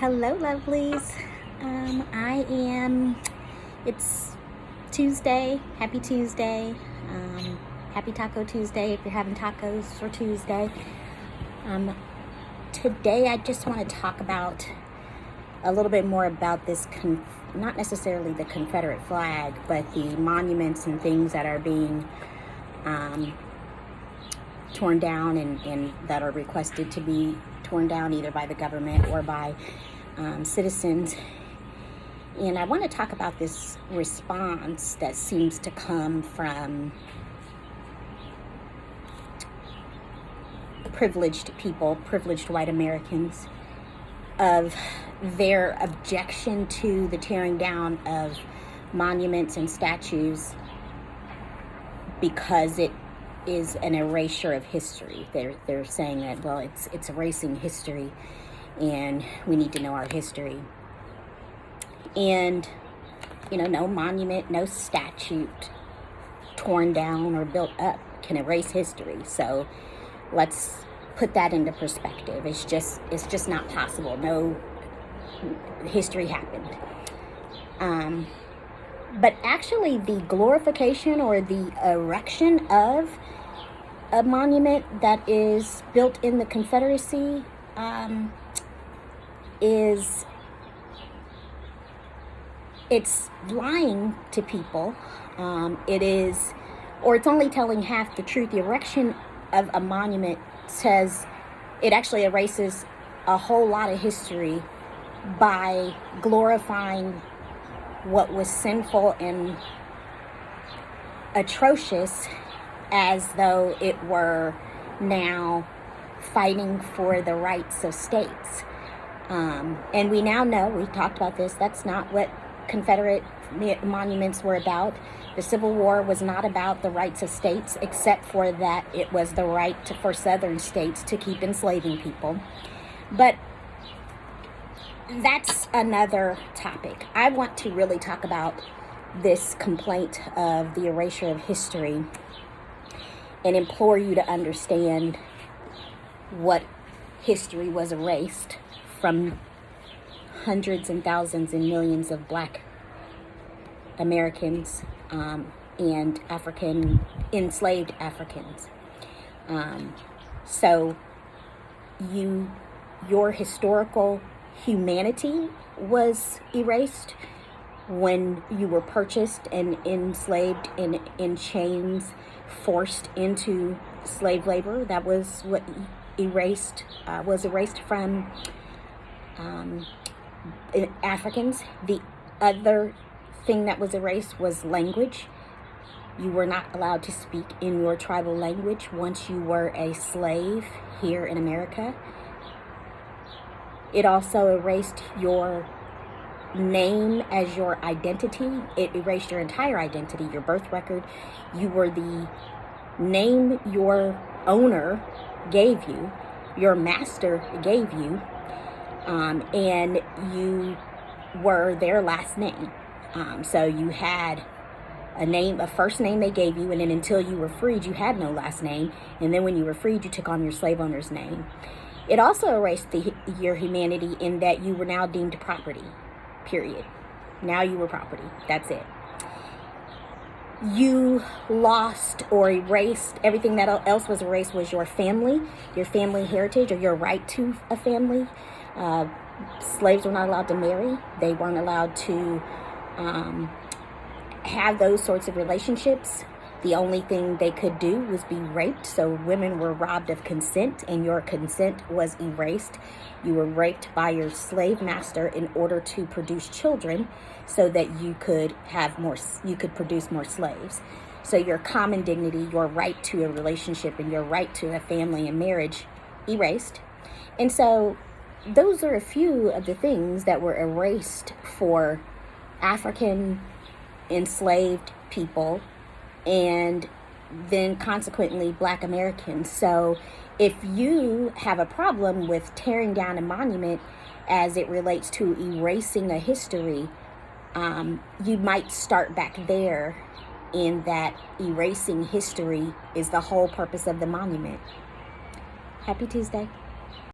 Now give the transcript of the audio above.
Hello, lovelies. It's Tuesday. Happy Tuesday. Happy Taco Tuesday if you're having tacos for Tuesday. Today I just want to talk about a little bit more about this, not necessarily the Confederate flag, but the monuments and things that are being torn down and that are requested to be torn down either by the government or by citizens. And I want to talk about this response that seems to come from privileged people, privileged white Americans, of their objection to the tearing down of monuments and statues because it is an erasure of history. They're saying that, well, it's erasing history and we need to know our history. And, no monument, no statute torn down or built up can erase history. So let's put that into perspective. It's just not possible. No, history happened. But actually the glorification or the erection of a monument that is built in the Confederacy it's lying to people. It's only telling half the truth. The erection of a monument says it actually erases a whole lot of history by glorifying what was sinful and atrocious as though it were now fighting for the rights of states. And we now know, we talked about this, that's not what Confederate monuments were about. The Civil War was not about the rights of states, except for that it was the right for southern states to keep enslaving people. But that's another topic. I want to really talk about this complaint of the erasure of history and implore you to understand what history was erased from hundreds and thousands and millions of Black Americans and enslaved Africans. So your historical humanity was erased when you were purchased and enslaved and in chains, forced into slave labor. That was what was erased from Africans. The other thing that was erased was language. You were not allowed to speak in your tribal language once you were a slave here in America. It also erased your name as your identity. It erased your entire identity, your birth record. You were the name your owner gave you, your master gave you, and you were their last name. So you had a first name they gave you, and then until you were freed, you had no last name. And then when you were freed, you took on your slave owner's name. It also erased your humanity in that you were now deemed property, period. Now you were property. That's it. You lost or erased everything that else was erased was your family heritage, or your right to a family. Slaves were not allowed to marry. They weren't allowed to have those sorts of relationships. The only thing they could do was be raped. So women were robbed of consent, and your consent was erased. You were raped by your slave master in order to produce children so that you could produce more slaves. So your common dignity, your right to a relationship, and your right to a family and marriage erased. And so those are a few of the things that were erased for African enslaved people, and then consequently Black Americans. So if you have a problem with tearing down a monument as it relates to erasing a history, you might start back there, in that erasing history is the whole purpose of the monument. Happy Tuesday.